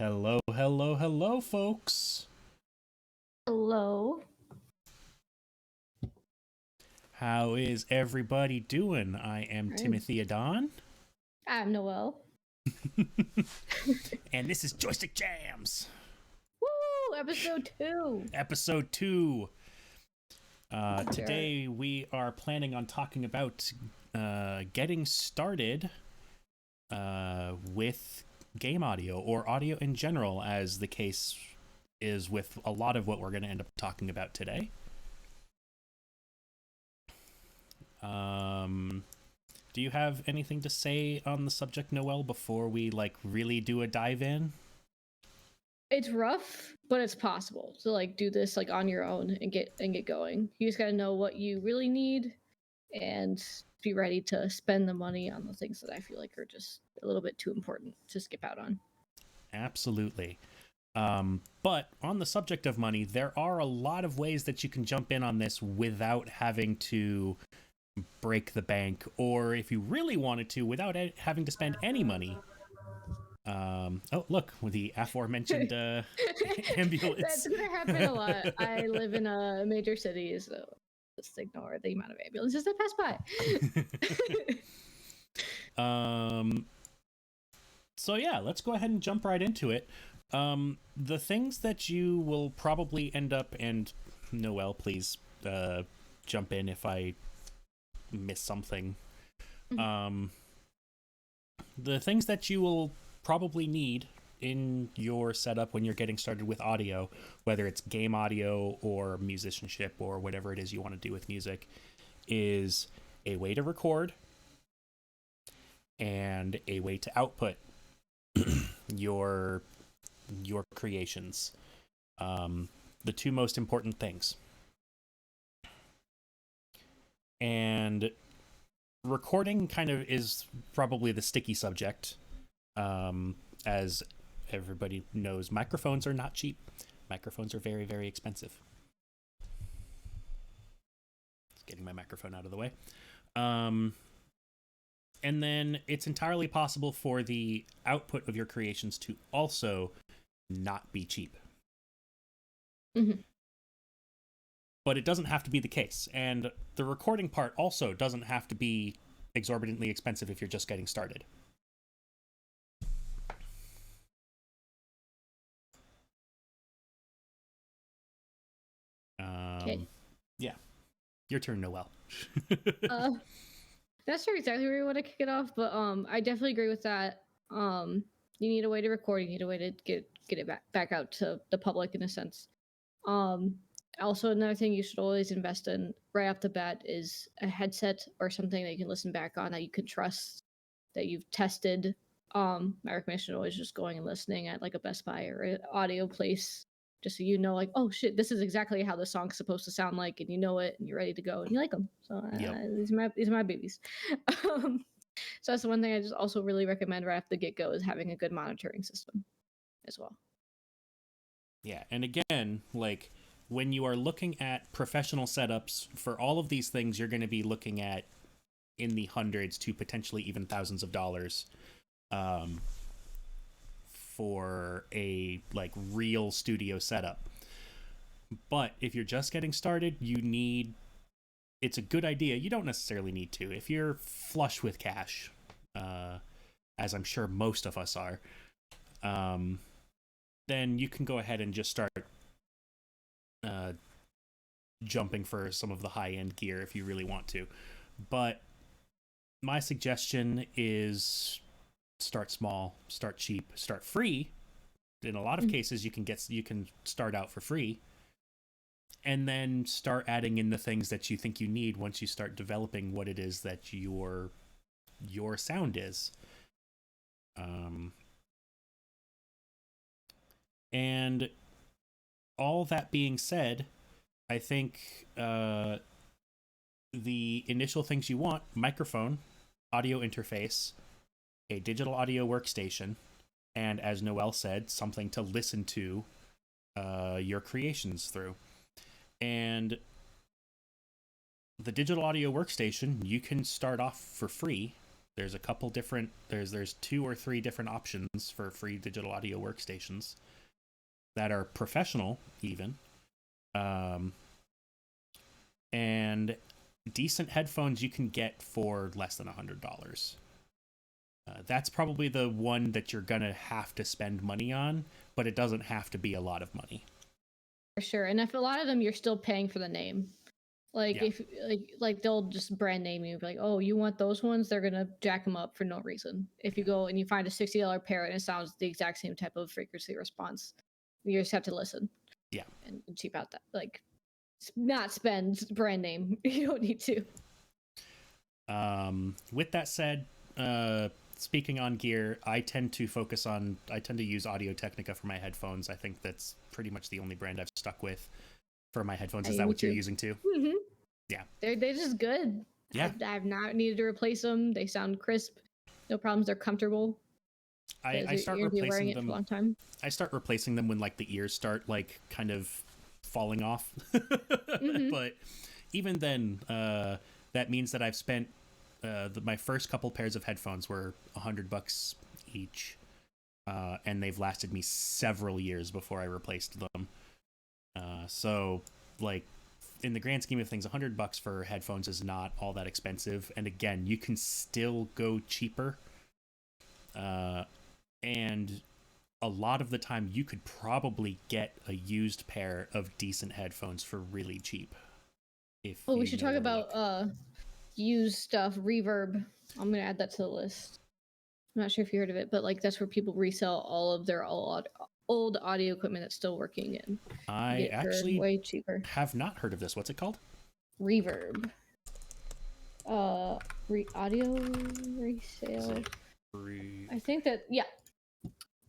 Hello, hello, hello, folks. Hello. How is everybody doing? I am Timothy Adon. I'm Noelle. And this is Joystick Jamz. Woo! Episode 2. Episode 2. Today we are planning on talking about getting started with game audio, or audio in general, as the case is with a lot of what we're going to end up talking about today. Do you have anything to say on the subject, Noelle, before we really do a dive in? It's rough, but it's possible to do this on your own and get going. You just got to know what you really need and be ready to spend the money on the things that I feel like are just a little bit too important to skip out on. Absolutely. But on the subject of money, there are a lot of ways that you can jump in on this without having to break the bank, or if you really wanted to, without having to spend any money. Oh, look, with the aforementioned ambulance. That's going to happen a lot. I live in a major city, so just ignore the amount of ambulances that pass by. So yeah, let's go ahead and jump right into it. The things that you will probably end up, and Noelle, please jump in if I miss something. The things that you will probably need in your setup when you're getting started with audio, whether it's game audio or musicianship or whatever it is you want to do with music, is a way to record and a way to output your creations. The two most important things. And recording kind of is probably the sticky subject. As everybody knows, microphones are not cheap. Microphones are very, very expensive. Just getting my microphone out of the way. And then it's entirely possible for the output of your creations to also not be cheap. Mm-hmm. But it doesn't have to be the case. And the recording part also doesn't have to be exorbitantly expensive if you're just getting started. Okay. Yeah. Your turn, Noelle. That's not exactly where you want to kick it off, but I definitely agree with that. You need a way to record. You need a way to get it back out to the public in a sense. Also, another thing you should always invest in right off the bat is a headset or something that you can listen back on that you can trust, that you've tested. My recommendation is always just going and listening at a Best Buy or an audio place, just so you know, oh shit, this is exactly how the song's supposed to sound like, and you know it, and you're ready to go, and you like them. So these are my babies. So that's the one thing I just also really recommend right off the get-go, is having a good monitoring system as well. Yeah, and again, when you are looking at professional setups for all of these things, you're going to be looking at in the hundreds to potentially even thousands of dollars for a real studio setup. But if you're just getting started, it's a good idea. You don't necessarily need to. If you're flush with cash, as I'm sure most of us are, then you can go ahead and just start jumping for some of the high-end gear if you really want to. But my suggestion is start small, start cheap, start free. In a lot of cases, you can start out for free, and then start adding in the things that you think you need once you start developing what it is that your sound is. And all that being said, I think the initial things you want: microphone, audio interface, a digital audio workstation, and, as Noelle said, something to listen to your creations through. And the digital audio workstation, you can start off for free There's a couple different there's 2 or 3 different options for free digital audio workstations that are professional even. And decent headphones you can get for less than $100. That's probably the one that you're gonna have to spend money on, but it doesn't have to be a lot of money. For sure. And if a lot of them, you're still paying for the name. Like Yeah. if like they'll just brand name you, be like, oh, you want those ones? They're gonna jack them up for no reason. If you go and you find a $60 pair and it sounds the exact same type of frequency response, you just have to listen. Yeah. And cheap out that, like, not spend brand name. You don't need to. With that said, speaking on gear, I tend to use Audio Technica for my headphones. I think that's pretty much the only brand I've stuck with for my headphones. Is that what you're using too? Mm-hmm. Yeah. They're just good. Yeah. I've not needed to replace them. They sound crisp. No problems. They're comfortable. I start you're replacing wearing it them for a long time. I start replacing them when like the ears start like kind of falling off. Mm-hmm. But even then, that means that I've spent my first couple pairs of headphones were $100 each, and they've lasted me several years before I replaced them. So like in the grand scheme of things, $100 for headphones is not all that expensive. And again, you can still go cheaper. And a lot of the time you could probably get a used pair of decent headphones for really cheap. We should talk about used stuff. Reverb. I'm gonna add that to the list. I'm not sure if you heard of it, but like that's where people resell all of their old audio equipment that's still working, and I actually way cheaper. Have not heard of this. What's it called? Reverb. Audio resale. I think that, yeah.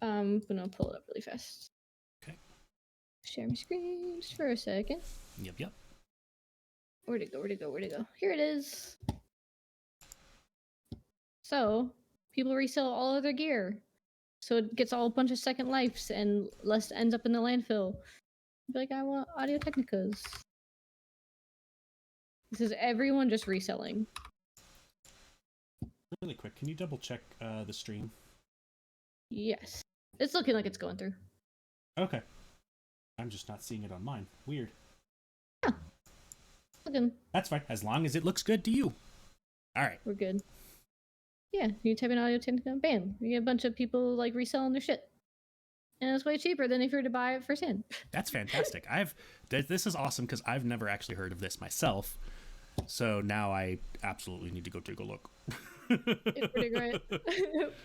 I'm gonna pull it up really fast. Okay. Share my screen just for a second. Yep. Where'd it go? Here it is. So people resell all of their gear, so it gets all a bunch of second lives and less ends up in the landfill. Be like, I want Audio Technicas. This is everyone just reselling. Really quick, can you double check the stream? Yes, it's looking like it's going through. Okay. I'm just not seeing it on mine. Weird. Huh. Looking. That's fine, as long as it looks good to you. All right. We're good. Yeah, you type in Audio Technica, bam, you get a bunch of people like reselling their shit, and it's way cheaper than if you were to buy it firsthand. That's fantastic. This is awesome because I've never actually heard of this myself. So now I absolutely need to go take a look. It's pretty great.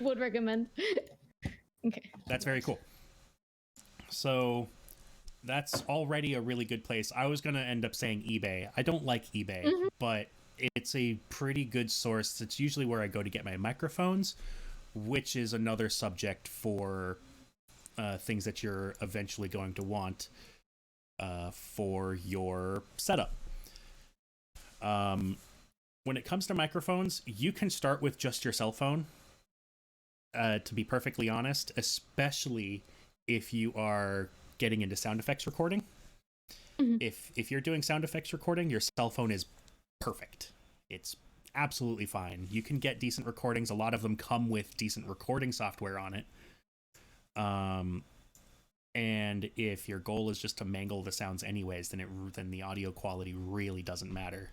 Would recommend. Okay. That's very cool. So that's already a really good place. I was going to end up saying eBay. I don't like eBay, but it's a pretty good source. It's usually where I go to get my microphones, which is another subject for things that you're eventually going to want for your setup. When it comes to microphones, you can start with just your cell phone, to be perfectly honest, especially if you are getting into sound effects recording. If you're doing sound effects recording, your cell phone is perfect. It's absolutely fine. You can get decent recordings. A lot of them come with decent recording software on it. And if your goal is just to mangle the sounds anyways, then the audio quality really doesn't matter.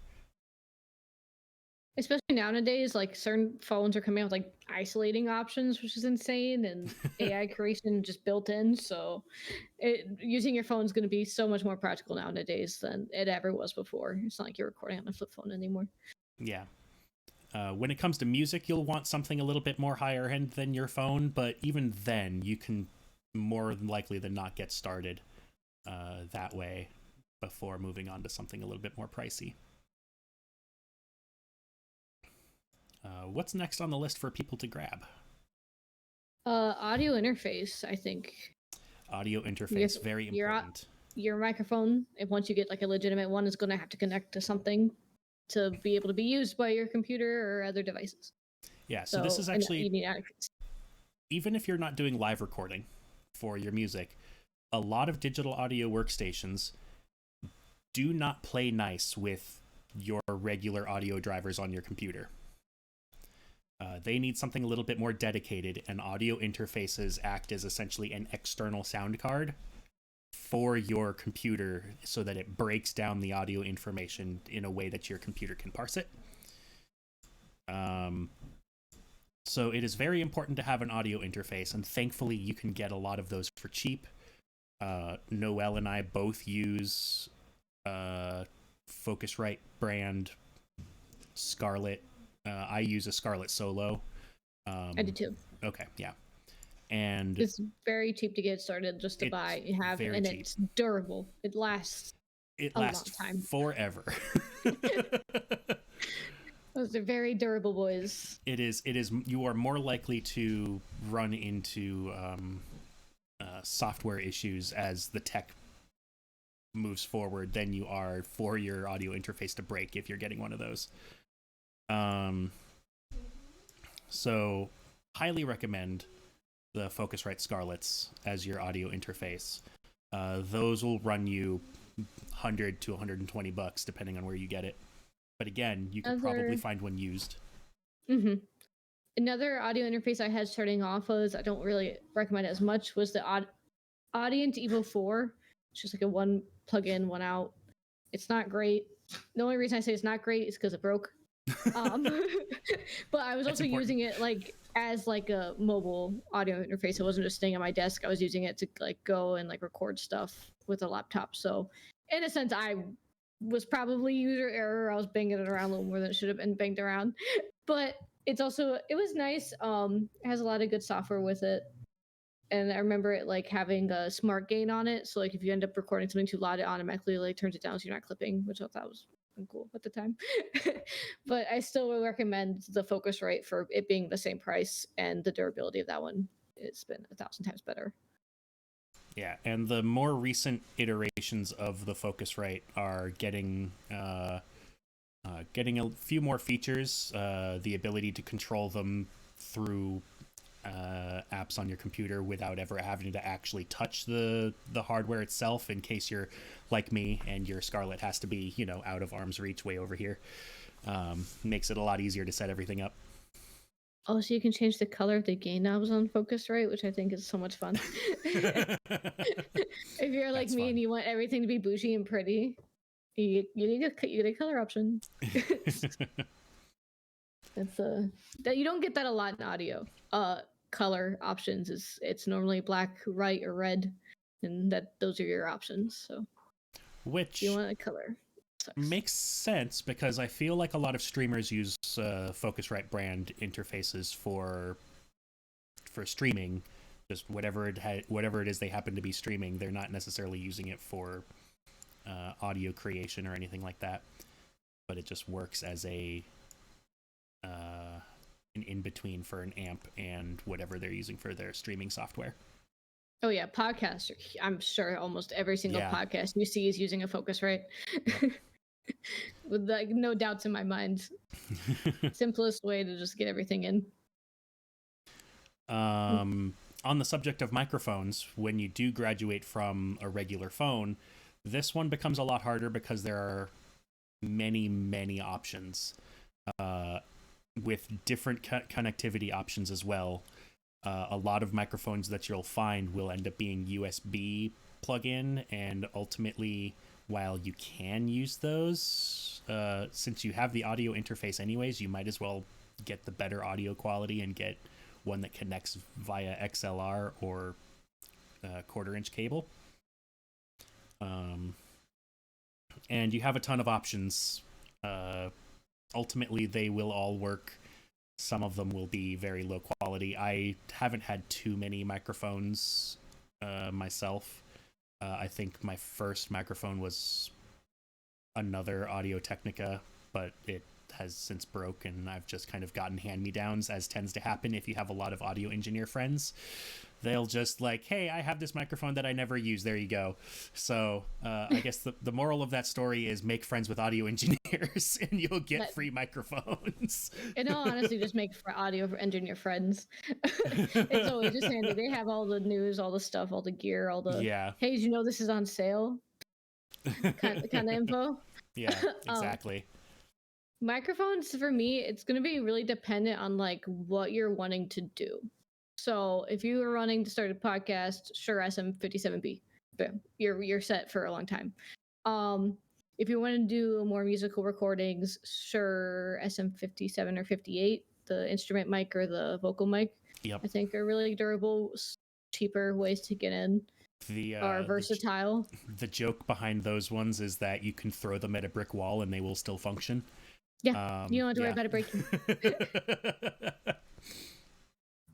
Especially nowadays, like certain phones are coming out with like isolating options, which is insane, and AI creation just built in. So using your phone is going to be so much more practical nowadays than it ever was before. It's not like you're recording on a flip phone anymore. Yeah. When it comes to music, you'll want something a little bit more higher end than your phone, but even then, you can more likely than not get started that way before moving on to something a little bit more pricey. What's next on the list for people to grab? Audio interface, I think. Audio interface, very important. Your microphone, if once you get like a legitimate one, is going to have to connect to something to be able to be used by your computer or other devices. Yeah, so this is actually, you need interface. Even if you're not doing live recording for your music, a lot of digital audio workstations do not play nice with your regular audio drivers on your computer. They need something a little bit more dedicated, and audio interfaces act as essentially an external sound card for your computer so that it breaks down the audio information in a way that your computer can parse it. So it is very important to have an audio interface, and thankfully you can get a lot of those for cheap. Noelle and I both use Focusrite brand Scarlett. I use a Scarlett Solo. I do too. Okay, yeah. And it's very cheap to get started, just to buy. You have, and cheap. It's durable. It lasts. It lasts long time. Forever. Those are very durable boys. It is. You are more likely to run into software issues as the tech moves forward than you are for your audio interface to break if you're getting one of those. So highly recommend the Focusrite Scarletts as your audio interface. Those will run you $100 to $120 depending on where you get it. But again, you can probably find one used. Mm-hmm. Another audio interface I had starting off was, I don't really recommend it as much, was the Audient Evo 4. It's just like a one plug in, one out. It's not great. The only reason I say it's not great is because it broke. But I was also using it like as like a mobile audio interface. It wasn't just staying on my desk. I was using it to like go and like record stuff with a laptop. So in a sense, I was probably user error. I was banging it around a little more than it should have been banged around. But it's also, it was nice. It has a lot of good software with it. And I remember it like having a smart gain on it. So like if you end up recording something too loud, it automatically like turns it down so you're not clipping, which I thought was cool at the time. But I still will recommend the Focusrite for it being the same price, and the durability of that one, it's been 1,000 times better. Yeah, and the more recent iterations of the Focusrite are getting a few more features, the ability to control them through apps on your computer without ever having to actually touch the hardware itself, in case you're like me and your Scarlett has to be, out of arm's reach way over here. Makes it a lot easier to set everything up. Oh, so you can change the color of the gain knobs on Focusrite, which I think is so much fun. If you're like me and you want everything to be bougie and pretty, you get a color option. That's that you don't get that a lot in audio. Color options it's normally black, white, or red, and those are your options. So, which you want a color makes sense, because I feel like a lot of streamers use Focusrite brand interfaces for streaming, just whatever it is they happen to be streaming. They're not necessarily using it for audio creation or anything like that, but it just works as an in-between for an amp and whatever they're using for their streaming software. Oh yeah, podcaster. I'm sure almost every single podcast you see is using a Focusrite. Yep. With like no doubts in my mind. Simplest way to just get everything in. On the subject of microphones, when you do graduate from a regular phone, this one becomes a lot harder because there are many options. With different connectivity options as well. A lot of microphones that you'll find will end up being USB plug-in, and ultimately, while you can use those, since you have the audio interface anyways, you might as well get the better audio quality and get one that connects via XLR or quarter-inch cable. And you have a ton of options. Ultimately, they will all work. Some of them will be very low quality. I haven't had too many microphones myself. I think my first microphone was another Audio-Technica, but it has since broke, and I've just kind of gotten hand-me-downs, as tends to happen if you have a lot of audio engineer friends. They'll just like, hey, I have this microphone that I never use. There you go. So I guess the moral of that story is make friends with audio engineers and you'll get free microphones. In all honesty, just make audio engineer friends. It's always just handy. They have all the news, all the stuff, all the gear, all the, hey, did you know this is on sale? kind of info. Yeah, exactly. Microphones for me, it's going to be really dependent on like what you're wanting to do. So if you were running to start a podcast, sure, SM57B, but you're set for a long time. If you want to do more musical recordings, sure, SM57 or 58, the instrument mic or the vocal mic, Yep. I think are really durable, cheaper ways to get in. Are versatile. The joke behind those ones is that you can throw them at a brick wall and they will still function. Yeah, you don't have to worry about it breaking.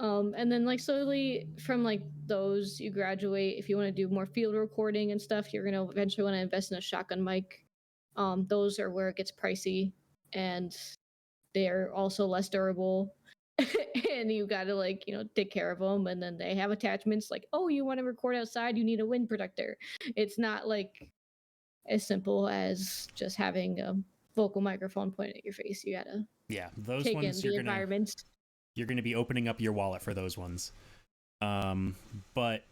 And then like slowly from like those, you graduate. If you want to do more field recording and stuff, you're gonna eventually want to invest in a shotgun mic. Those are where it gets pricey, and they're also less durable. And you gotta like take care of them. And then they have attachments like, oh, you want to record outside, you need a wind protector. It's not like as simple as just having a vocal microphone pointed at your face. You gotta those take ones in the environment. You're gonna be opening up your wallet for those ones. But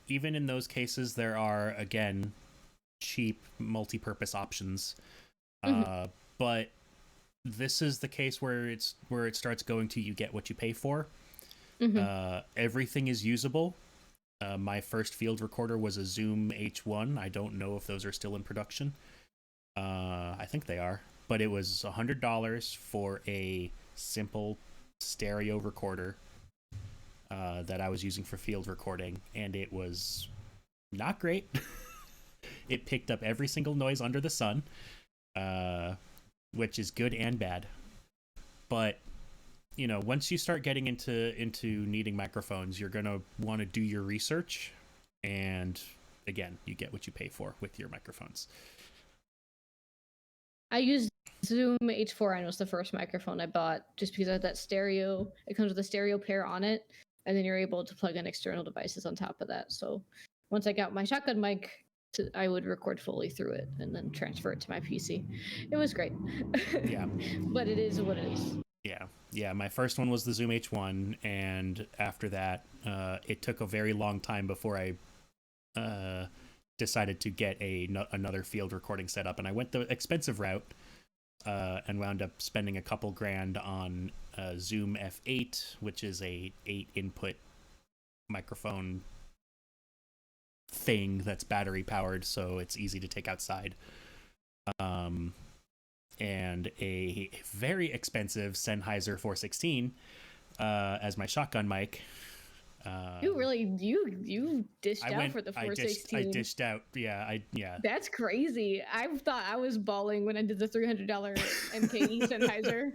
even in those cases, there are again cheap multi-purpose options. But this is the case where it starts going to you get what you pay for. Everything is usable. My first field recorder was a Zoom H1. I don't know if those are still in production. I think they are, but it was $100 for a simple stereo recorder that I was using for field recording, and it was not great. It picked up every single noise under the sun, which is good and bad. But once you start getting into needing microphones, you're gonna want to do your research, and again, you get what you pay for with your microphones. I used Zoom H4N was the first microphone I bought just because I had that stereo. It comes with a stereo pair on it, and then you're able to plug in external devices on top of that. So once I got my shotgun mic, I would record fully through it and then transfer it to my PC. It was great. Yeah. But it is what it is. Yeah. My first one was the Zoom H1, and after that, it took a very long time before I decided to get another field recording setup, and I went the expensive route and wound up spending a couple grand on Zoom F8, which is a 8 input microphone thing that's battery powered, so it's easy to take outside. And a very expensive Sennheiser 416 as my shotgun mic. You dished out for the 416. I dished out. Yeah. That's crazy. I thought I was balling when I did the $300 MKE Sennheiser.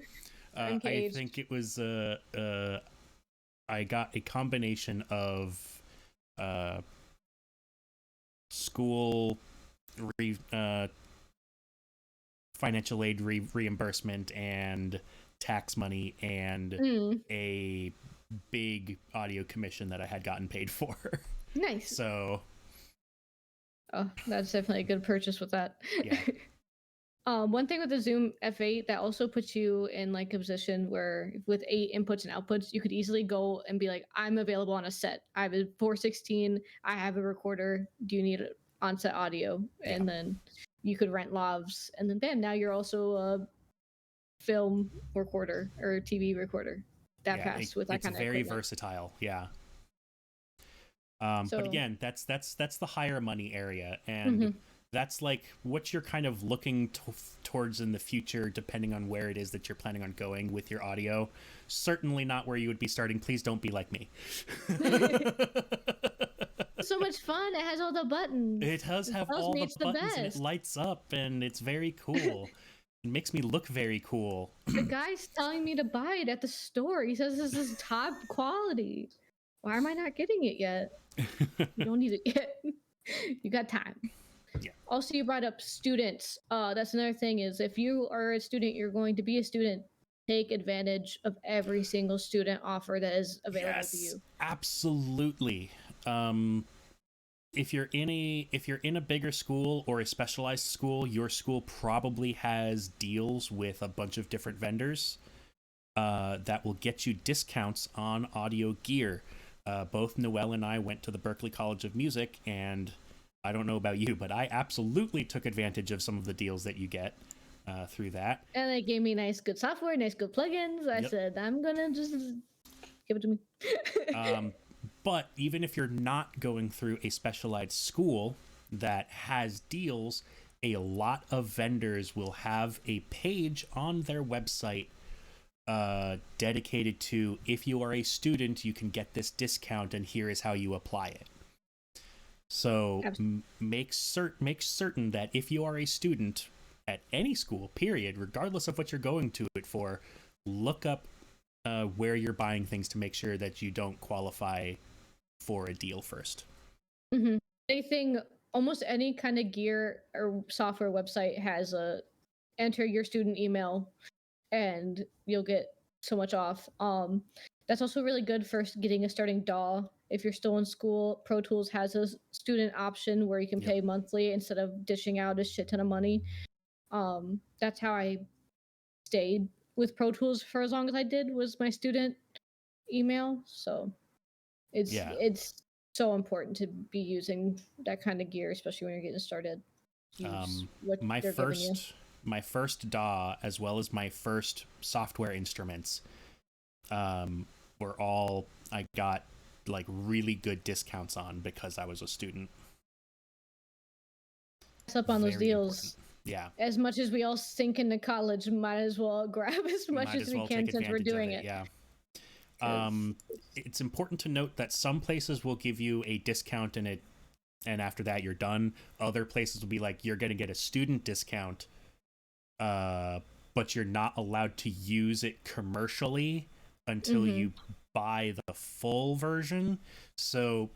I think it was I got a combination of school financial aid reimbursement and tax money and a big audio commission that I had gotten paid for. Nice. So that's definitely a good purchase with that. Yeah. One thing with the Zoom F8 that also puts you in like a position where with 8 inputs and outputs, you could easily go and be like, I'm available on a set. I have a 416. I have a recorder. Do you need on-set audio? Yeah. And then you could rent lavs, and then bam, now you're also a film recorder or TV recorder. That fast with that kind of equipment. It's very versatile. Yeah. But again, that's the higher money area, and that's like what you're kind of looking towards in the future, depending on where it is that you're planning on going with your audio. Certainly not where you would be starting. Please don't be like me. So much fun. It has all the buttons. It does have all the buttons, and it lights up, and it's very cool. It makes me look very cool. The guy's telling me to buy it at the store. He says this is top quality. Why am I not getting it yet? You don't need it yet. You got time. Yeah. Also, you brought up students. That's another thing is if you are a student, you're going to be a student. Take advantage of every single student offer that is available to you. Absolutely. If you're in a bigger school or a specialized school, your school probably has deals with a bunch of different vendors that will get you discounts on audio gear. Both Noelle and I went to the Berklee College of Music, and I don't know about you, but I absolutely took advantage of some of the deals that you get. through that. And they gave me nice, good software, nice, good plugins. I said, I'm gonna just give it to me. But even if you're not going through a specialized school that has deals, a lot of vendors will have a page on their website dedicated to, if you are a student, you can get this discount and here is how you apply it. So make certain that if you are a student at any school, period, regardless of what you're going to it for, look up where you're buying things to make sure that you don't qualify for a deal first. Mm-hmm. Anything, almost any kind of gear or software website has a enter your student email and you'll get so much off. That's also really good for getting a starting DAW. If you're still in school, Pro Tools has a student option where you can pay monthly instead of dishing out a shit ton of money. That's how I stayed with Pro Tools for as long as I did, was my student email. So it's so important to be using that kind of gear, especially when you're getting started. My first DAW, as well as my first software instruments, were all, I got like really good discounts on because I was a student. Up on those deals. Important. Yeah. As much as we all sink into college, might as well grab as much as we can since we're doing it. Yeah. It's important to note that some places will give you a discount and after that you're done. Other places will be like, you're going to get a student discount, but you're not allowed to use it commercially until you buy the full version. So,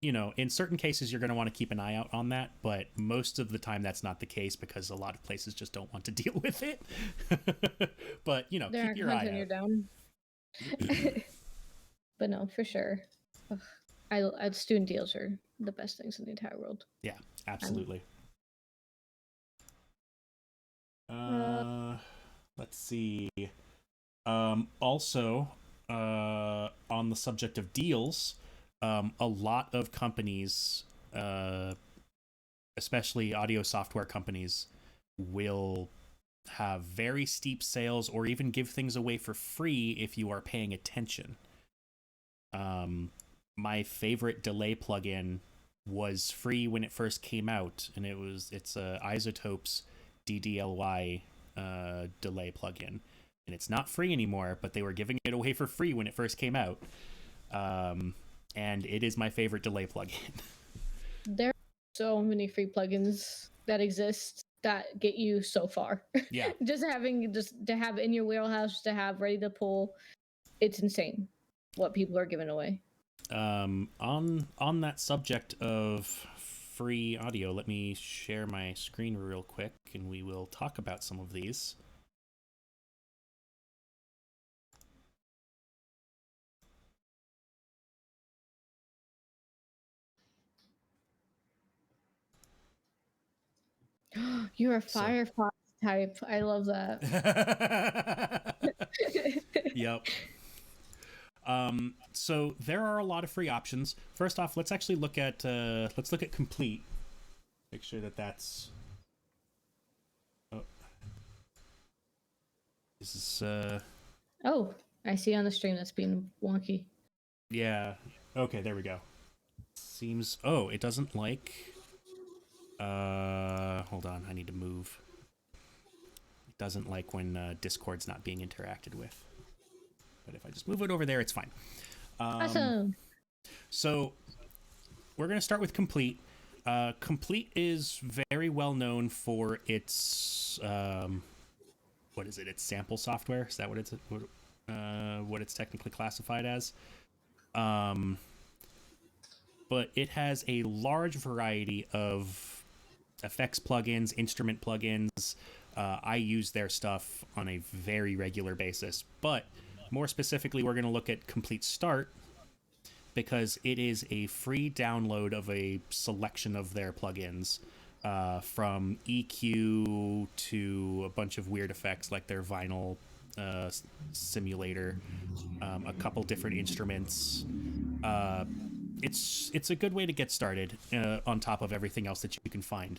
you know, in certain cases, you're going to want to keep an eye out on that, but most of the time that's not the case because a lot of places just don't want to deal with it. But, you know, keep your eye out. Down. But no, for sure. I student deals are the best things in the entire world. Yeah, absolutely. Let's see. Also, on the subject of deals, a lot of companies, especially audio software companies, will have very steep sales or even give things away for free if you are paying attention. My favorite delay plugin was free when it first came out, and it's Isotopes DDLY delay plugin, and it's not free anymore, but they were giving it away for free when it first came out. And it is my favorite delay plugin. There are so many free plugins that exist that get you so far. Yeah. just to have in your wheelhouse, to have ready to pull, it's insane what people are giving away. On that subject of free audio, let me share my screen real quick and we will talk about some of these. You're a Firefox type. I love that. Yep. So there are a lot of free options. First off, let's actually look at Complete. Make sure that's. Oh. This is. Oh, I see on the stream that's being wonky. Yeah. Okay, there we go. Seems. Oh, it doesn't like. Hold on, I need to move. It doesn't like when Discord's not being interacted with. But if I just move it over there, it's fine. Awesome. So we're going to start with Complete. Complete is very well known for its what is it? It's sample software. Is that what it's technically classified as? But it has a large variety of effects plugins, instrument plugins. I use their stuff on a very regular basis, but more specifically, we're going to look at Complete Start because it is a free download of a selection of their plugins, from EQ to a bunch of weird effects like their vinyl simulator, a couple different instruments. It's a good way to get started on top of everything else that you can find.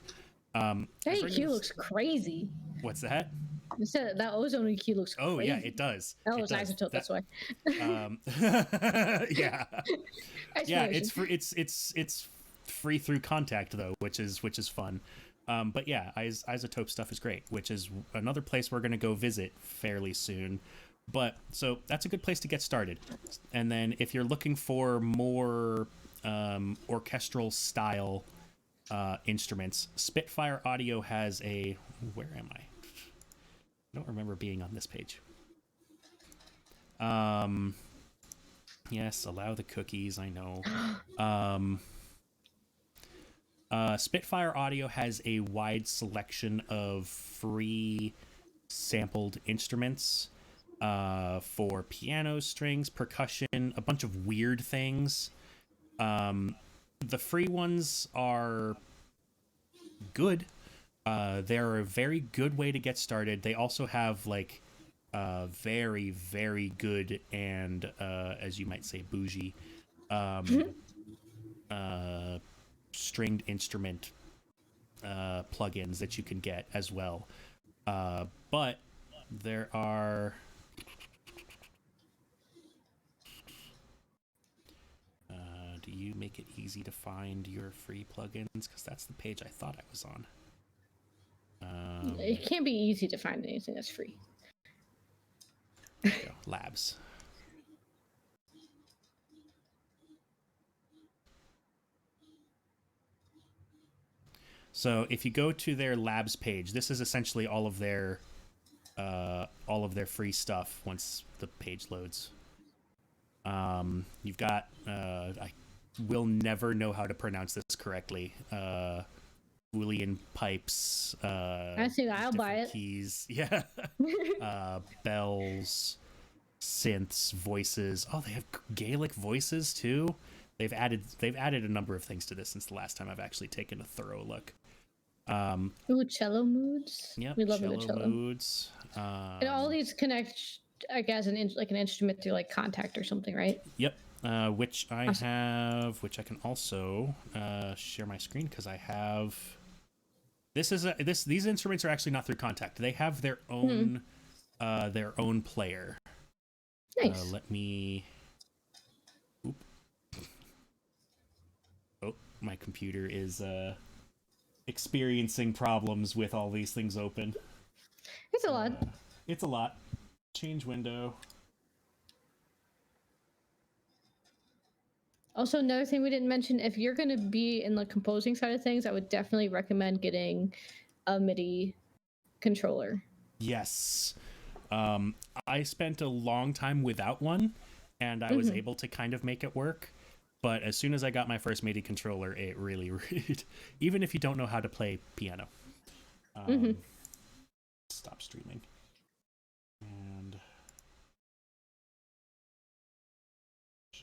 That EQ looks crazy. What's that? You said that ozone EQ looks crazy. Oh yeah, it does. That was isotope. That's why. Yeah. Yeah, it's free. It's free through contact though, which is fun. But yeah, isotope stuff is great, which is another place we're gonna go visit fairly soon. But so that's a good place to get started. And then if you're looking for more orchestral style instruments, Spitfire Audio has a. Where am I? I don't remember being on this page. Yes, allow the cookies, I know. Spitfire Audio has a wide selection of free sampled instruments for piano, strings, percussion, a bunch of weird things. The free ones are good. They're a very good way to get started. They also have like very, very good and as you might say, bougie stringed instrument plugins that you can get as well. But there are do you make it easy to find your free plugins? Because that's the page I thought I was on. It can't be easy to find anything that's free. There you go. Labs. So if you go to their labs page, this is essentially all of their free stuff once the page loads. You've got I will never know how to pronounce this correctly. Boolean pipes. I think I'll buy it. Keys, yeah. Bells, synths, voices. Oh, they have Gaelic voices too. They've added a number of things to this since the last time I've actually taken a thorough look. Ooh, cello moods. Yep, we love the cello moods. And all these connect, I guess, like an instrument through like contact or something, right? Yep. Which I have, which I can also share my screen because I have. These instruments are actually not through contact. They have their own player. Nice. Let me. Oop. Oh, my computer is experiencing problems with all these things open. It's a lot. It's a lot. Change window. Also, another thing we didn't mention, if you're going to be in the composing side of things, I would definitely recommend getting a MIDI controller. Yes. I spent a long time without one, and I was able to kind of make it work. But as soon as I got my first MIDI controller, it really, even if you don't know how to play piano. Stop streaming. And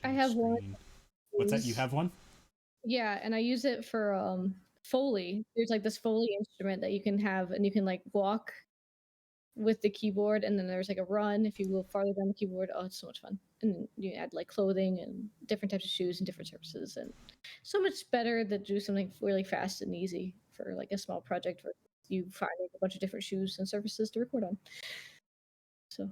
I have one. What's that? You have one? Yeah, and I use it for Foley. There's like this Foley instrument that you can have, and you can like walk with the keyboard, and then there's like a run if you go farther down the keyboard. Oh, it's so much fun. And you add like clothing and different types of shoes and different surfaces, and so much better to do something really fast and easy for like a small project versus you finding a bunch of different shoes and surfaces to record on. So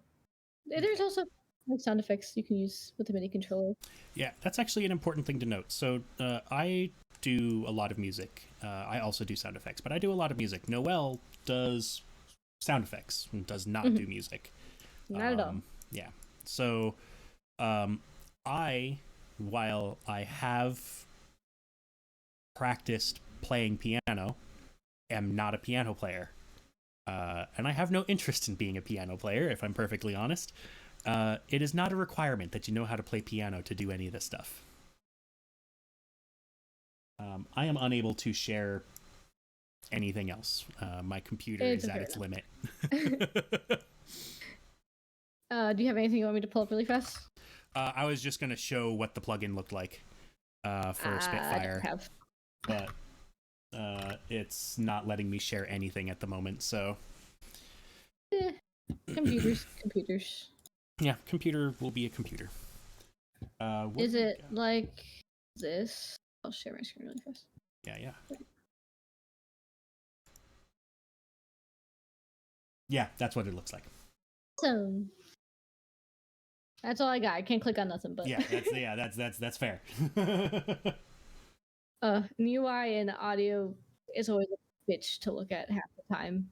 there's also like sound effects you can use with the MIDI controller. Yeah, that's actually an important thing to note. So I do a lot of music. I also do sound effects, but I do a lot of music. Noelle does sound effects and does not do music. Not at all. Yeah. So while I have practiced playing piano, am not a piano player. And I have no interest in being a piano player, if I'm perfectly honest. It is not a requirement that you know how to play piano to do any of this stuff. I am unable to share anything else. My computer is at its limit. Do you have anything you want me to pull up really fast? I was just going to show what the plugin looked like for Spitfire. I don't have. But it's not letting me share anything at the moment, so... Computers. Yeah, computer will be a computer. Is it like this? I'll share my screen really fast. Yeah. Yeah, that's what it looks like. So that's all I got. I can't click on nothing, but That's fair. UI and audio is always a bitch to look at half the time.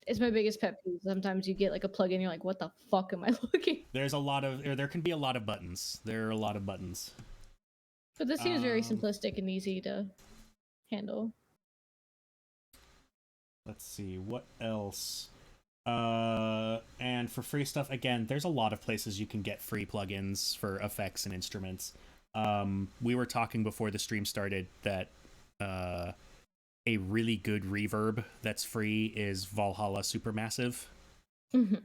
It's my biggest pet peeve. Sometimes you get like a plugin, you're like, what the fuck am I looking? There can be a lot of buttons. There are a lot of buttons. But this seems very simplistic and easy to handle. Let's see, what else? And for free stuff, again, there's a lot of places you can get free plugins for effects and instruments. We were talking before the stream started that a really good reverb that's free is Valhalla Supermassive. Mm-hmm.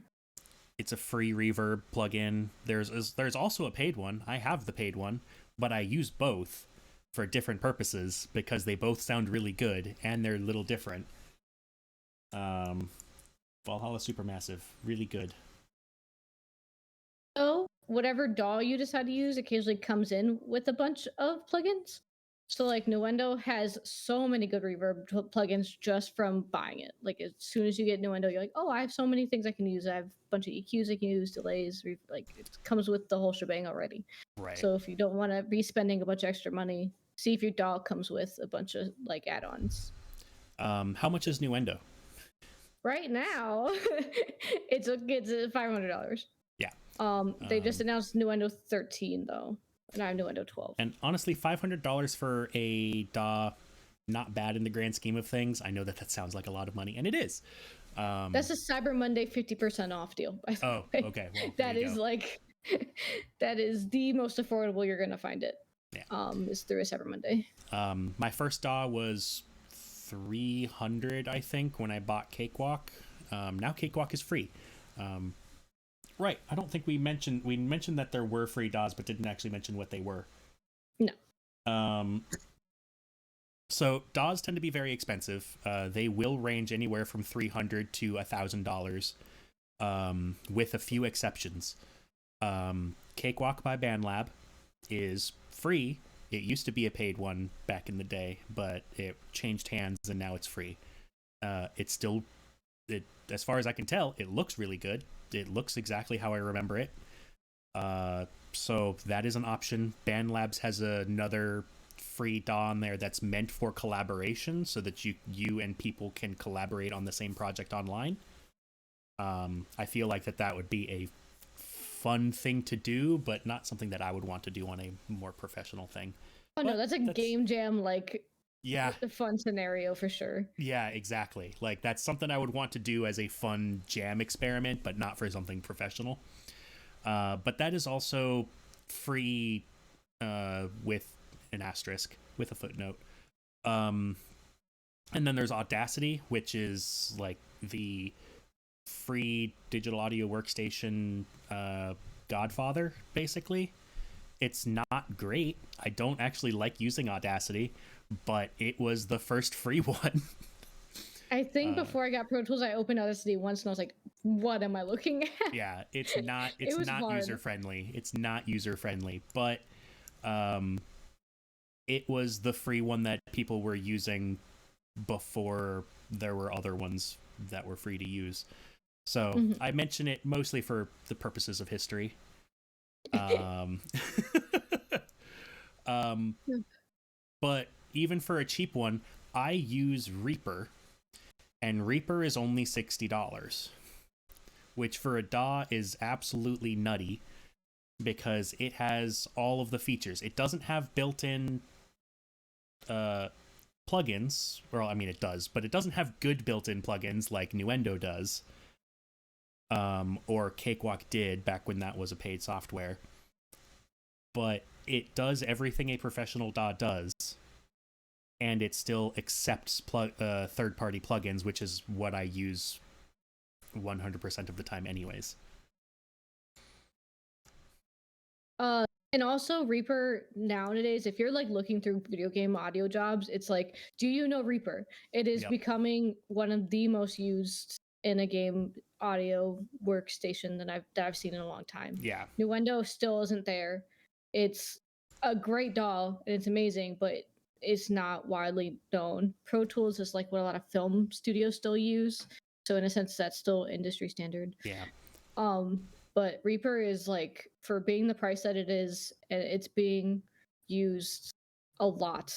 It's a free reverb plugin. There's also a paid one. I have the paid one, but I use both for different purposes because they both sound really good and they're a little different. Valhalla Supermassive, really good. So whatever DAW you decide to use occasionally comes in with a bunch of plugins. So like Nuendo has so many good reverb plugins just from buying it. Like as soon as you get Nuendo, you're like, oh, I have so many things I can use. I have a bunch of EQs I can use, delays, like it comes with the whole shebang already. Right. So if you don't want to be spending a bunch of extra money, see if your DAW comes with a bunch of like add-ons. How much is Nuendo? Right now, it's $500. Yeah. They just announced Nuendo 13 though, and I have Nuendo 12. And honestly, $500 for a DAW, not bad in the grand scheme of things. I know that sounds like a lot of money, and it is. That's a Cyber Monday 50% off deal. By the way. Okay. Well, that is like that is the most affordable you're gonna find it. Yeah. Is through a Cyber Monday. My first DAW was $300, I think, when I bought Cakewalk. Now Cakewalk is free. Right. I don't think we mentioned that there were free DAWs, but didn't actually mention what they were. No. So DAWs tend to be very expensive. They will range anywhere from $300 to $1,000, with a few exceptions. Cakewalk by BandLab is free. It used to be a paid one back in the day, but it changed hands and now it's free. It's still, as far as I can tell, it looks really good. It looks exactly how I remember it. So that is an option. BandLabs has another free DAW on there that's meant for collaboration, so that you and people can collaborate on the same project online. I feel like that would be a fun thing to do, but not something that I would want to do on a more professional thing. Oh no, that's game jam, like, yeah, the fun scenario for sure. Yeah, exactly. Like that's something I would want to do as a fun jam experiment, but not for something professional. But that is also free, with an asterisk, with a footnote. And then there's Audacity, which is like the free digital audio workstation godfather, basically. It's not great. I don't actually like using Audacity, but it was the first free one. I think before I got Pro Tools, I opened Audacity once and I was like, what am I looking at? Yeah, it's not user friendly. It's not user friendly, but it was the free one that people were using before there were other ones that were free to use. So I mention it mostly for the purposes of history. But even for a cheap one, I use Reaper, and Reaper is only $60, which for a DAW is absolutely nutty because it has all of the features. It doesn't have built-in plugins. Well, I mean, it does, but it doesn't have good built-in plugins like Nuendo does, or Cakewalk did back when that was a paid software. But it does everything a professional DAW does, and it still accepts third-party plugins, which is what I use 100% of the time anyways. And also Reaper nowadays, if you're like looking through video game audio jobs, it's like, do you know Reaper? It is becoming one of the most used in a game audio workstation that I've seen in a long time. Yeah. Nuendo still isn't there. It's a great DAW and it's amazing, but it's not widely known. Pro Tools is like what a lot of film studios still use. So in a sense, that's still industry standard. Yeah. But Reaper is like, for being the price that it is, and it's being used a lot.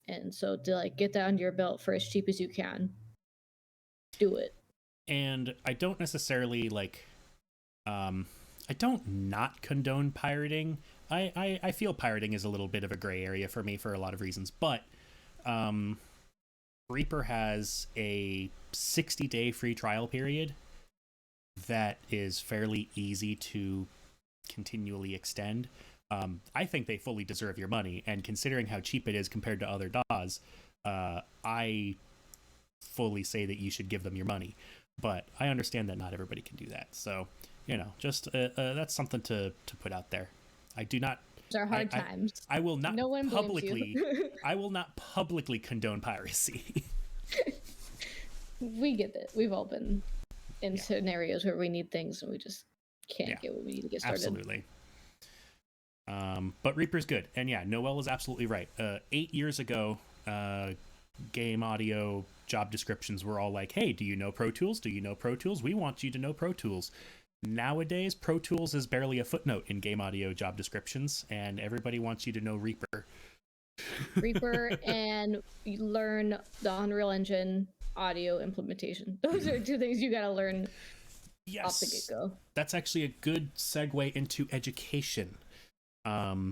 And so to like get that under your belt for as cheap as you can, do it. And I don't necessarily I don't not condone pirating. I feel pirating is a little bit of a gray area for me for a lot of reasons, but Reaper has a 60-day free trial period that is fairly easy to continually extend. I think they fully deserve your money, and considering how cheap it is compared to other DAWs, I fully say that you should give them your money. But I understand that not everybody can do that. So, just that's something to put out there. I do not. These are hard times. I will not no one publicly. I will not publicly condone piracy. We get it. We've all been in scenarios where we need things and we just can't get what we need to get started. Absolutely. But Reaper's good, and Noelle is absolutely right. 8 years ago, game audio job descriptions were all like, "Hey, do you know Pro Tools? Do you know Pro Tools? We want you to know Pro Tools." Nowadays, Pro Tools is barely a footnote in game audio job descriptions, and everybody wants you to know Reaper. Reaper and learn the Unreal Engine audio implementation. Those are two things you got to learn off the get-go. That's actually a good segue into education. Not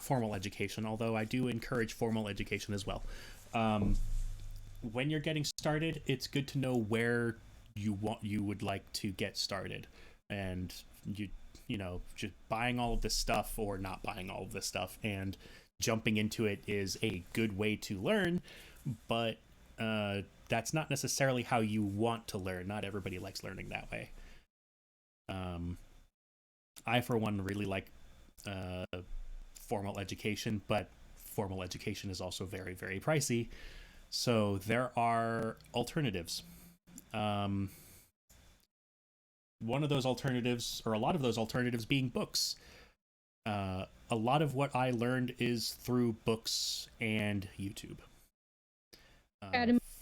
formal education, although I do encourage formal education as well. When you're getting started, it's good to know where you would like to get started, and just buying all of this stuff or not buying all of this stuff and jumping into it is a good way to learn, but that's not necessarily how you want to learn. Not everybody likes learning that way. I, for one, really like formal education, but formal education is also very, very pricey. So there are alternatives. One of those alternatives, or a lot of those alternatives, being books. A lot of what I learned is through books and YouTube.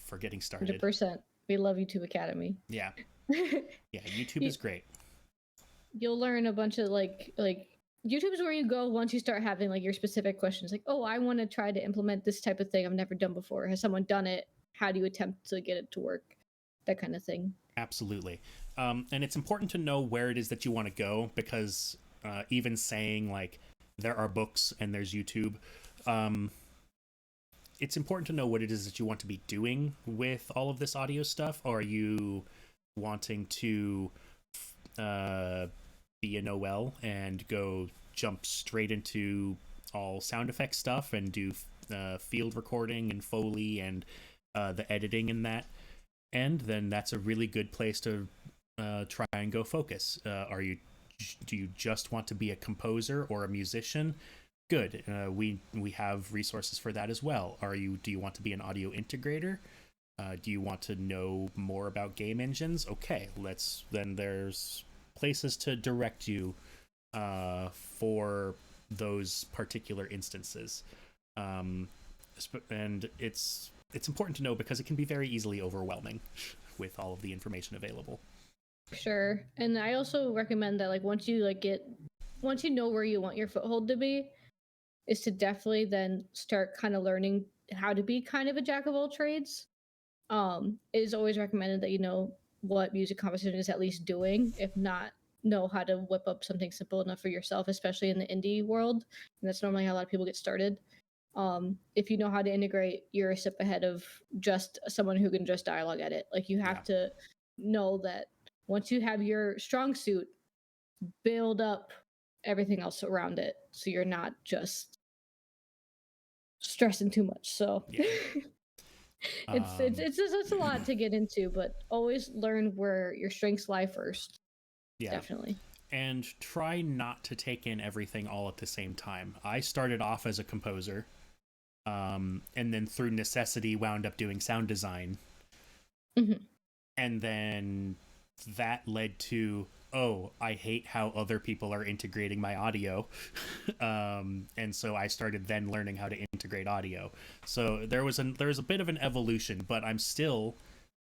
For getting started. 100%. We love YouTube Academy. Yeah. YouTube is great. You'll learn a bunch of like YouTube is where you go once you start having like your specific questions, like, oh, I want to try to implement this type of thing I've never done before. Has someone done it? How do you attempt to get it to work? That kind of thing. Absolutely. And it's important to know where it is that you want to go, because even saying like there are books and there's YouTube, it's important to know what it is that you want to be doing with all of this audio stuff. Or are you wanting to be a Noelle and go jump straight into all sound effect stuff and do field recording and Foley and the editing in that? And then that's a really good place to try and go focus. Do you just want to be a composer or a musician? Good. We have resources for that as well. Do you want to be an audio integrator? Do you want to know more about game engines? Okay, then there's places to direct you for those particular instances. And it's important to know because it can be very easily overwhelming with all of the information available. Sure. And I also recommend that like once you know where you want your foothold to be, is to definitely then start kind of learning how to be kind of a jack of all trades. It is always recommended that you know what music composition is at least doing, if not know how to whip up something simple enough for yourself, especially in the indie world. And that's normally how a lot of people get started. If you know how to integrate, you're a step ahead of just someone who can just dialogue edit. Like you have to know that once you have your strong suit, build up everything else around it, so you're not just stressing too much. So it's a lot to get into, but always learn where your strengths lie first. Definitely. And try not to take in everything all at the same time. I started off as a composer, and then through necessity wound up doing sound design. And then that led to, I hate how other people are integrating my audio. And so I started then learning how to integrate audio. So there was a bit of an evolution, but I'm still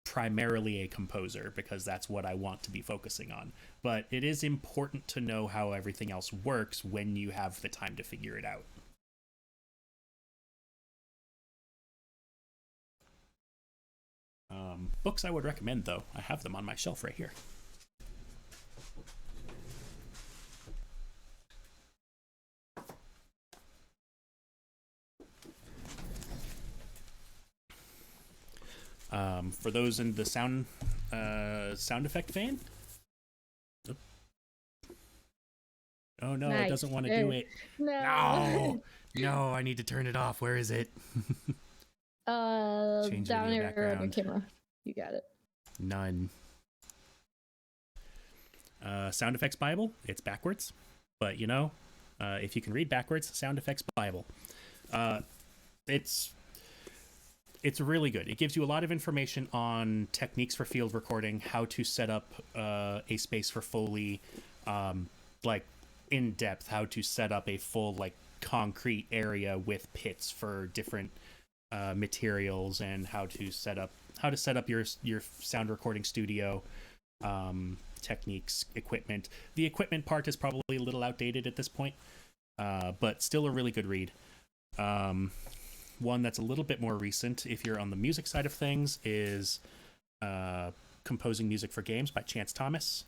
primarily a composer because that's what I want to be focusing on. But it is important to know how everything else works when you have the time to figure it out. Books I would recommend, though, I have them on my shelf right here. For those in the sound effect vein. Oh no, Nice. It doesn't want to do it. No. No, I need to turn it off. Where is it? Change down video arrow on the background. camera. You got it. None. Sound Effects Bible. It's backwards, but if you can read backwards, Sound Effects Bible. It's really good. It gives you a lot of information on techniques for field recording, how to set up a space for Foley, like in depth, how to set up a full like concrete area with pits for different materials, and how to set up your sound recording studio, techniques, equipment. The equipment part is probably a little outdated at this point, but still a really good read. One that's a little bit more recent, if you're on the music side of things, is Composing Music for Games by Chance Thomas.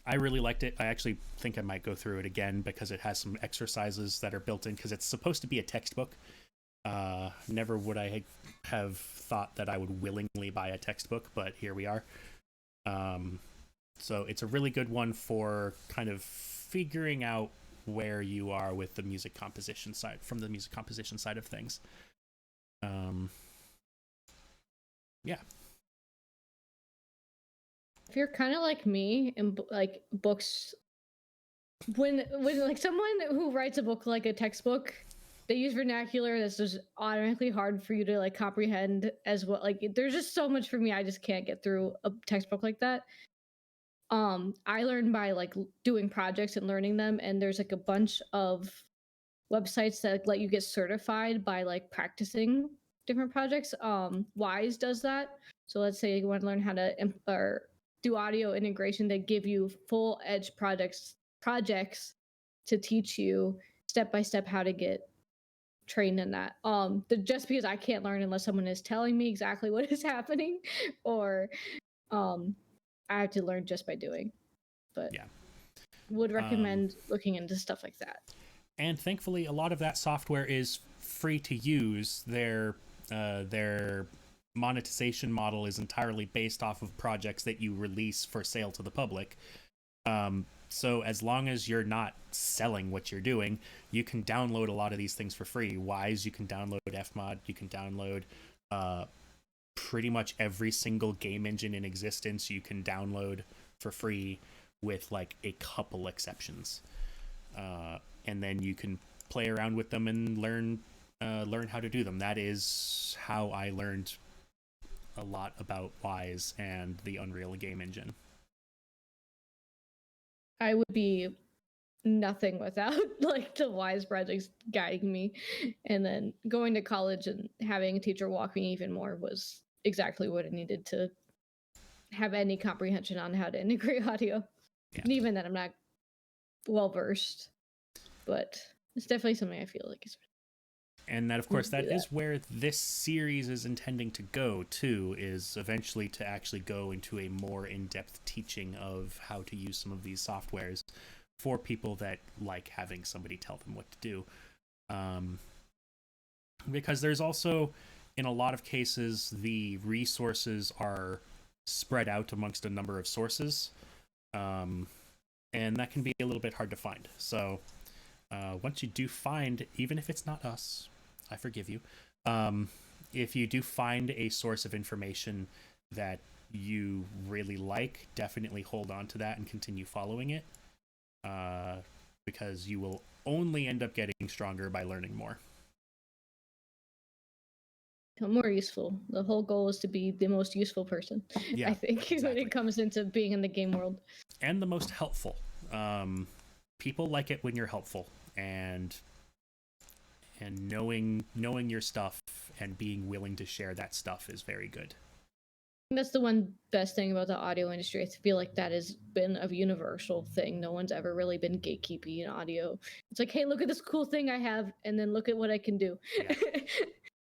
I really liked it. I actually think I might go through it again because it has some exercises that are built in, because it's supposed to be a textbook. Never would I have thought that I would willingly buy a textbook, but here we are. So it's a really good one for kind of figuring out where you are with the music composition side, from the music composition side of things. Yeah. If you're kind of like me and like books, when like someone who writes a book like a textbook, they use vernacular that's just automatically hard for you to like comprehend as well. Like there's just so much for me, I just can't get through a textbook like that. I learned by like doing projects and learning them, and there's like a bunch of websites that let you get certified by like practicing different projects. Wise does that. So let's say you want to learn how to or do audio integration, they give you full edge projects to teach you step by step how to get trained in that. Just because I can't learn unless someone is telling me exactly what is happening, or I have to learn just by doing. But yeah, would recommend looking into stuff like that. And thankfully, a lot of that software is free to use. Their monetization model is entirely based off of projects that you release for sale to the public. So as long as you're not selling what you're doing, you can download a lot of these things for free. Wise, you can download Fmod, you can download pretty much every single game engine in existence you can download for free, with like a couple exceptions. And then you can play around with them and learn how to do them. That is how I learned a lot about Wise and the Unreal game engine. I would be nothing without like the Wise projects guiding me, and then going to college and having a teacher walk me even more was exactly what I needed to have any comprehension on how to integrate audio. Yeah. And even then, I'm not well versed, but it's definitely something I feel like is. And that, of course, that is where this series is intending to go too, is eventually to actually go into a more in-depth teaching of how to use some of these softwares for people that like having somebody tell them what to do. Because there's also, in a lot of cases, the resources are spread out amongst a number of sources. And that can be a little bit hard to find. So once you do find, even if it's not us, I forgive you. If you do find a source of information that you really like, definitely hold on to that and continue following it, because you will only end up getting stronger by learning more. More useful. The whole goal is to be the most useful person, I think, exactly, when it comes into being in the game world. And the most helpful. People like it when you're helpful, and and knowing your stuff and being willing to share that stuff is very good. That's the one best thing about the audio industry. I feel like that has been a universal thing. No one's ever really been gatekeeping in audio. It's like, hey, look at this cool thing I have, and then look at what I can do. Yeah.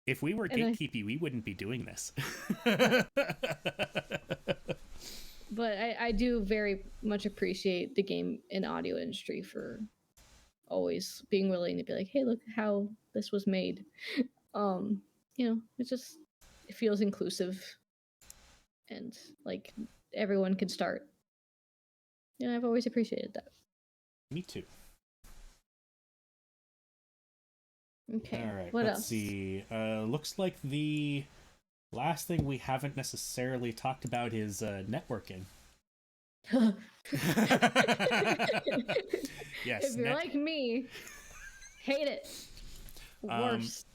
If we were gatekeepy, we wouldn't be doing this. But I do very much appreciate the game and audio industry for always being willing to be like, hey, look how this was made. It feels inclusive. And like everyone can start. Yeah, I've always appreciated that. Me too. Okay. All right. What let's else? see. Looks like the last thing we haven't necessarily talked about is networking. Yes. If you're like me, hate it. Worse.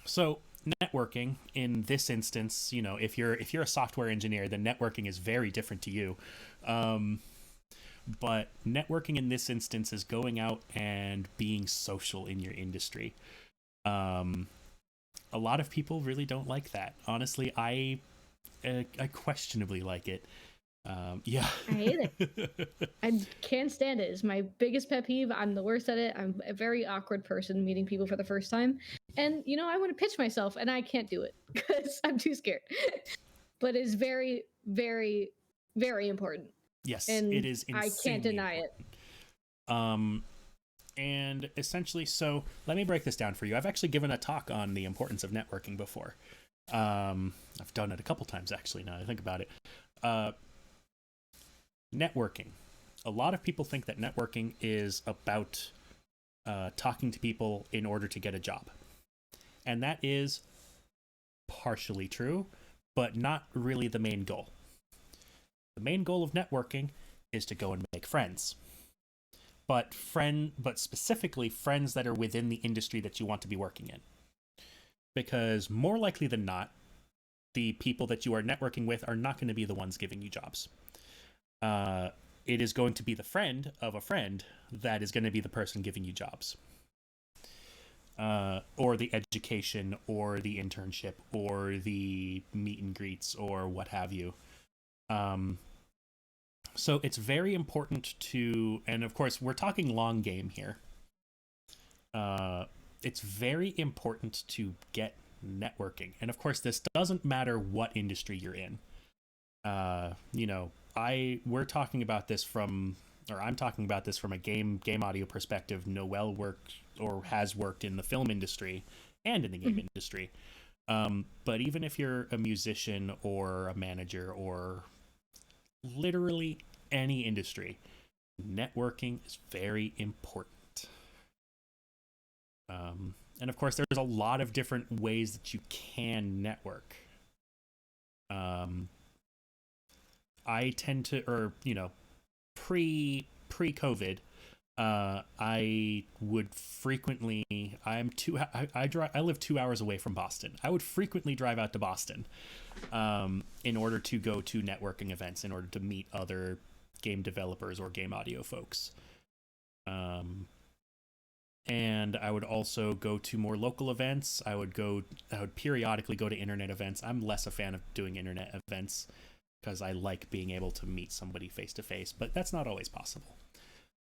So networking in this instance, if you're a software engineer, then networking is very different to you. But networking in this instance is going out and being social in your industry. A lot of people really don't like that. Honestly, I questionably like it. Yeah. I hate it. I can't stand it. It's my biggest pet peeve. I'm the worst at it. I'm a very awkward person meeting people for the first time. And, I want to pitch myself and I can't do it because I'm too scared. But it's very, very, very important. Yes, and it is insanely I can't deny important. And essentially, so let me break this down for you. I've actually given a talk on the importance of networking before. I've done it a couple times, actually, now that I think about it. Networking. A lot of people think that networking is about talking to people in order to get a job. And that is partially true, but not really the main goal. The main goal of networking is to go and make friends. But specifically friends that are within the industry that you want to be working in. Because more likely than not, the people that you are networking with are not going to be the ones giving you jobs. It is going to be the friend of a friend that is going to be the person giving you jobs. Or the education, or the internship, or the meet and greets, or what have you. So it's very important to, and of course we're talking long game here. It's very important to get networking. And of course this doesn't matter what industry you're in. I'm talking about this from a game audio perspective. Noelle worked or has worked in the film industry and in the game industry. But even if you're a musician or a manager or literally any industry, networking is very important. And of course, there's a lot of different ways that you can network. I tend to, pre-COVID, I would frequently. I live 2 hours away from Boston. I would frequently drive out to Boston, in order to go to networking events, in order to meet other game developers or game audio folks. And I would also go to more local events. I would periodically go to internet events. I'm less a fan of doing internet events because I like being able to meet somebody face to face, but that's not always possible.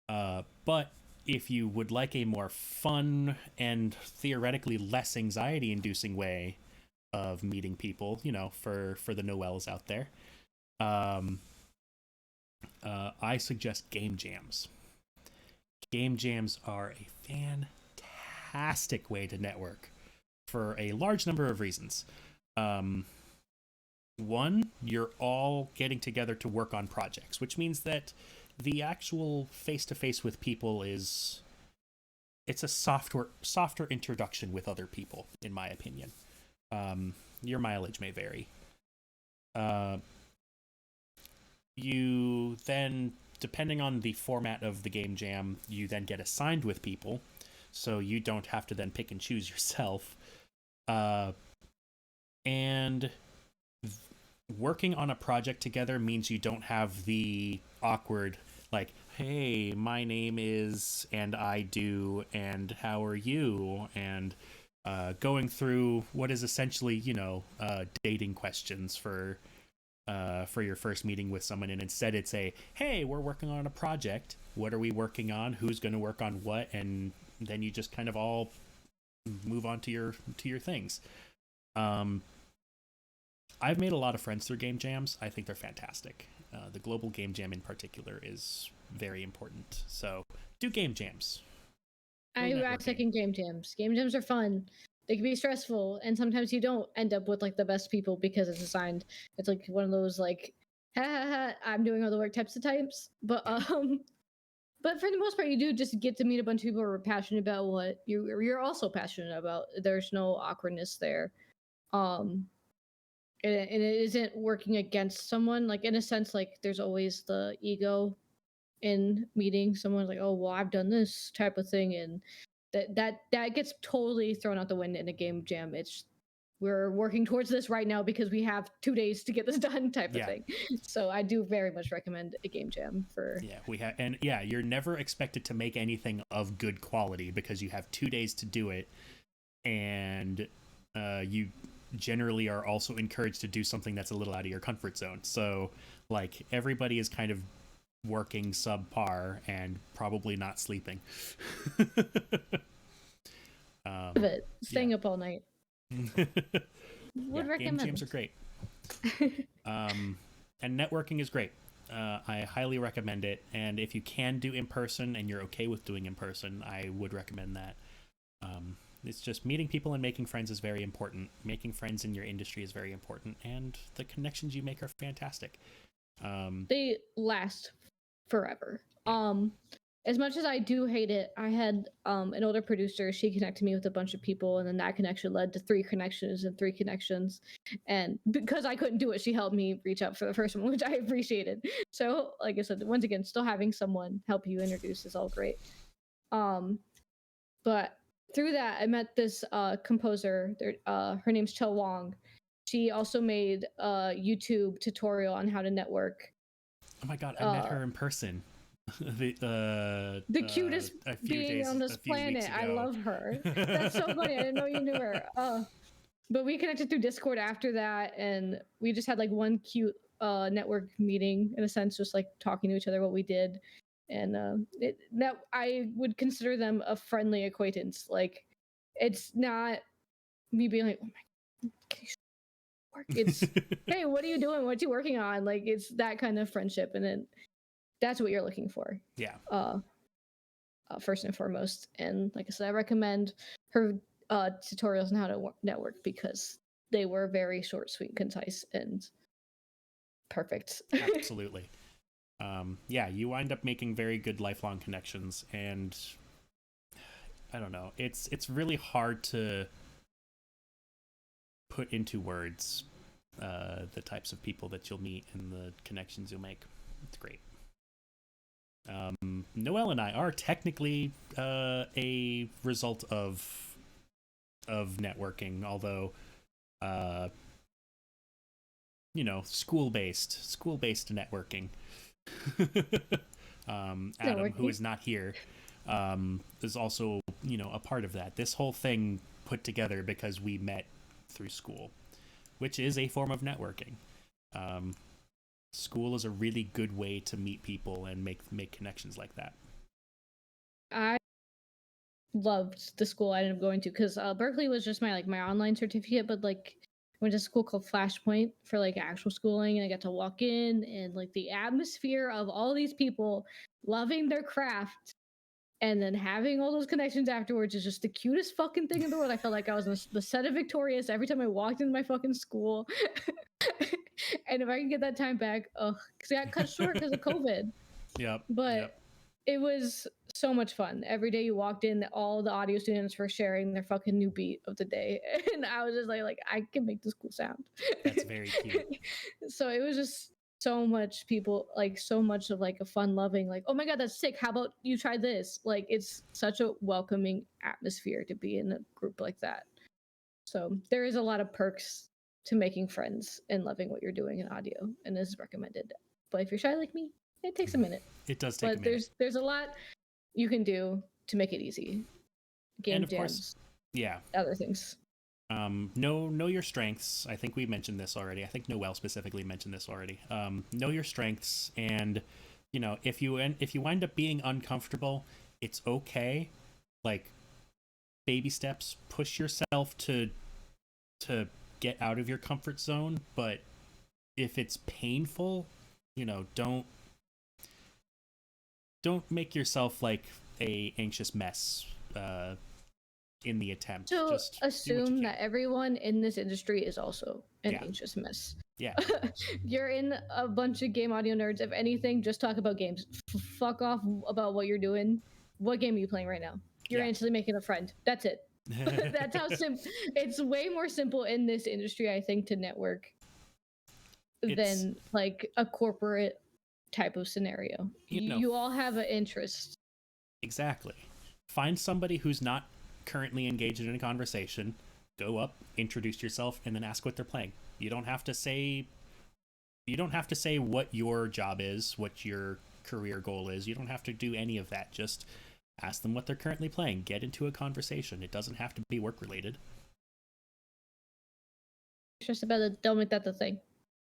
But if you would like a more fun and theoretically less anxiety inducing way of meeting people, for the Noelles out there, I suggest game jams. Game jams are a fantastic way to network for a large number of reasons. One, you're all getting together to work on projects, which means that the actual face-to-face with people it's a softer introduction with other people, in my opinion. Your mileage may vary. You then, depending on the format of the game jam, you then get assigned with people, so you don't have to then pick and choose yourself. And working on a project together means you don't have the awkward, like, hey, my name is, and I do, and how are you, and going through what is essentially, dating questions for your first meeting with someone. And instead it's a, hey, we're working on a project, what are we working on, who's going to work on what, and then you just kind of all move on to your things. I've made a lot of friends through game jams. I think they're fantastic. The global game jam in particular is very important, so do game jams. I second game jams. Game jams are fun. They can be stressful, and sometimes you don't end up with like the best people because it's assigned. It's like one of those like, ha ha ha, I'm doing all the work types of times. But for the most part, you do just get to meet a bunch of people who are passionate about what you're also passionate about. There's no awkwardness there, and it isn't working against someone. Like in a sense, like there's always the ego in meeting someone, like, oh well, I've done this type of thing, and that gets totally thrown out the window in a game jam. It's we're working towards this right now because we have 2 days to get this done type of thing. So I do very much recommend a game jam for you're never expected to make anything of good quality because you have 2 days to do it, and you generally are also encouraged to do something that's a little out of your comfort zone. So like everybody is kind of working subpar and probably not sleeping. Staying up all night. Would recommend. Game jams are great. And networking is great. I highly recommend it. And if you can do in person and you're okay with doing in person, I would recommend that. It's just meeting people and making friends is very important. Making friends in your industry is very important, and the connections you make are fantastic. They last forever. As much as I do hate it, I had an older producer. She connected me with a bunch of people, and then that connection led to 3 connections and 3 connections. And because I couldn't do it, she helped me reach out for the first one, which I appreciated. So, like I said, once again, still having someone help you introduce is all great. But through that, I met this composer. Her name's Chel Wong. She also made a YouTube tutorial on how to network. Oh my god, I met her in person. The cutest being on this planet. I love her. That's so funny. I didn't know you knew her. But we connected through Discord after that, and we just had like one cute network meeting in a sense, just like talking to each other what we did. And that I would consider them a friendly acquaintance. Like, it's not me being like, oh my God, work. It's hey, what are you doing? What you working on? Like, it's that kind of friendship, and then that's what you're looking for. Yeah. First and foremost, and like I said, I recommend her tutorials on how to network because they were very short, sweet, concise, and perfect. Absolutely. You wind up making very good lifelong connections, and I don't know, it's really hard to put into words the types of people that you'll meet and the connections you'll make. It's great. Noelle and I are technically a result of networking, although school-based networking. Adam, who is not here, is also a part of that. This whole thing put together because we met through school, which is a form of networking. School is a really good way to meet people and make connections like that. I loved the school I ended up going to because Berkeley was just my online certificate, but like I went to a school called Flashpoint for like actual schooling, and I got to walk in and like the atmosphere of all these people loving their craft and then having all those connections afterwards is just the cutest fucking thing in the world. I felt like I was on the set of Victorious every time I walked into my fucking school. And if I can get that time back, because it got cut short because of COVID. But it was so much fun. Every day you walked in, all the audio students were sharing their fucking new beat of the day. And I was just like I can make this cool sound. That's very cute. So it was just so much people, like so much of like a fun loving, like, oh my God, that's sick. How about you try this? Like, it's such a welcoming atmosphere to be in a group like that. So there is a lot of perks to making friends and loving what you're doing in audio, and is recommended. But if you're shy like me, It takes a minute. It does take a But minute. there's a lot you can do to make it easy. Game And of jams, course, yeah. other things. Know your strengths. I think we mentioned this already. I think Noelle specifically mentioned this already. Know your strengths, and you know, if you wind up being uncomfortable, it's okay. Like, baby steps. Push yourself to get out of your comfort zone. But if it's painful, you know, don't make yourself like a anxious mess. In the attempt. So just assume that everyone in this industry is also an anxious mess. Yeah. You're in a bunch of game audio nerds. If anything, just talk about games. Fuck off about what you're doing. What game are you playing right now? You're instantly making a friend. That's it. That's how simple. It's way more simple in this industry, I think, to network than like a corporate type of scenario. You all have an interest. Exactly. Find somebody who's not currently engaged in a conversation, go up, introduce yourself, and then ask what they're playing. You don't have to say what your job is, what your career goal is. You don't have to do any of that. Just ask them what they're currently playing. Get into a conversation. It doesn't have to be work related. It's just about it. Don't make that the thing,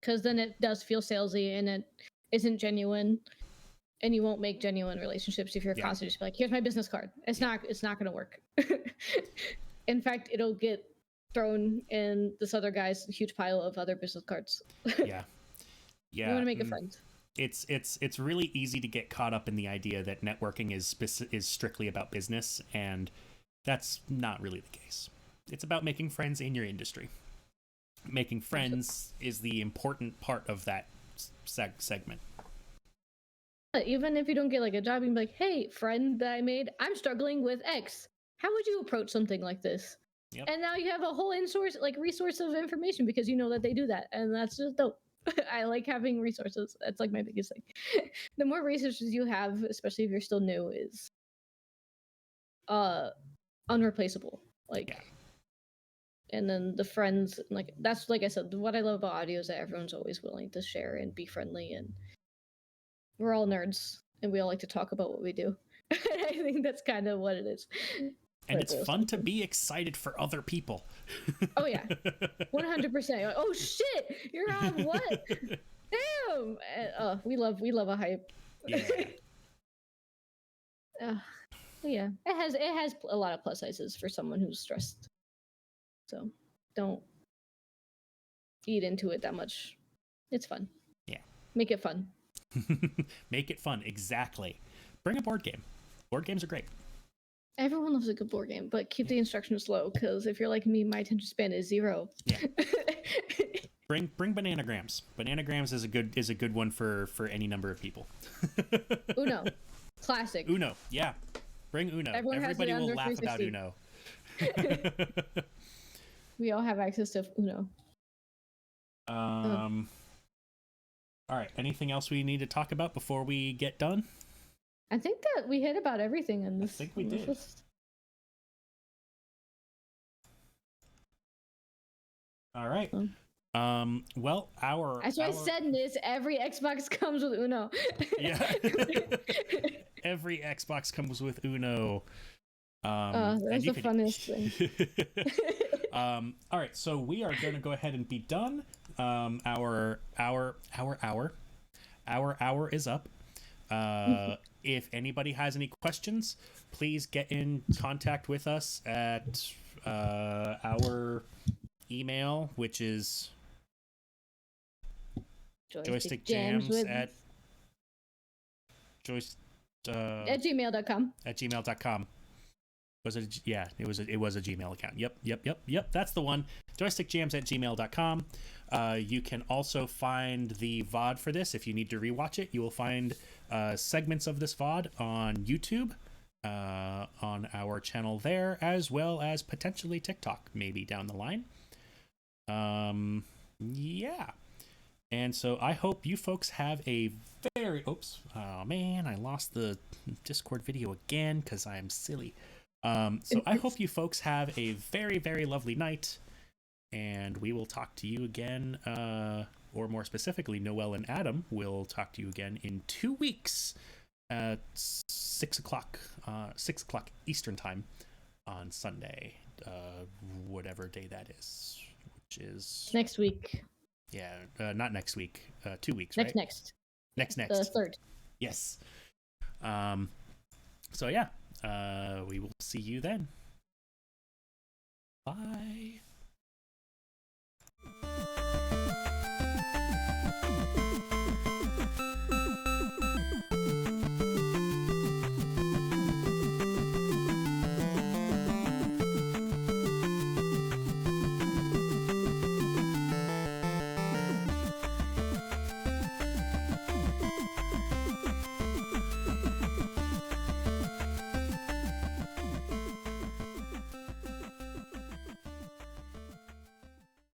because then it does feel salesy and it isn't genuine. And you won't make genuine relationships if you're constantly just like, here's my business card. It's not going to work. In fact, it'll get thrown in this other guy's huge pile of other business cards. Yeah. You want to make a friend. It's really easy to get caught up in the idea that networking is strictly about business, and that's not really the case. It's about making friends in your industry. Making friends is the important part of that segment. Even if you don't get like a job, you can be like, hey, friend that I made, I'm struggling with X. How would you approach something like this? Yep. And now you have a whole resource of information because you know that they do that. And that's just dope. I like having resources. That's like my biggest thing. The more resources you have, especially if you're still new, is unreplaceable. And then the friends, like, that's, like I said, what I love about audio is that everyone's always willing to share and be friendly, and we're all nerds and we all like to talk about what we do. I think that's kind of what it is. And it's fun to be excited for other people. Oh yeah, 100%. Like, oh shit, you're on what? Damn. We love a hype. Yeah. Yeah, it has a lot of plus sizes for someone who's stressed. So don't eat into it that much. It's fun. Yeah. Make it fun. Make it fun. Exactly. Bring a board game. Board games are great. Everyone loves a good board game, but keep the instructions slow, because if you're like me, my attention span is 0. Yeah. Bring bananagrams. Bananagrams is a good one for any number of people. Uno. Classic. Uno. Yeah. Bring Uno. Everybody will laugh about Uno. We all have access to Uno. All right. Anything else we need to talk about before we get done? I think that we hit about everything in this. I think we did. All right. Well, As I said in this, every Xbox comes with Uno. Yeah. Every Xbox comes with Uno. That's the funniest thing. All right, so we are going to go ahead and be done. Our hour is up. If anybody has any questions, please get in contact with us at our email, which is Joystick Jamz at gmail.com. At gmail.com. Was it? Yeah, it was a Gmail account. Yep. That's the one. Joystick Jamz at gmail.com. You can also find the VOD for this. If you need to rewatch it, you will find segments of this VOD on YouTube, on our channel there, as well as potentially TikTok, maybe down the line. Yeah. And so I hope you folks have a very... Oops. Oh, man, I lost the Discord video again because I am silly. So I hope you folks have a very, very lovely night, and we will talk to you again or more specifically, Noelle and Adam will talk to you again in 2 weeks at 6 o'clock, 6 o'clock Eastern time on Sunday, whatever day that is, which is next week. Yeah, not next week. 2 weeks, Next, right? next. Next. The 3rd. Yes. So yeah, we will see you then. Bye.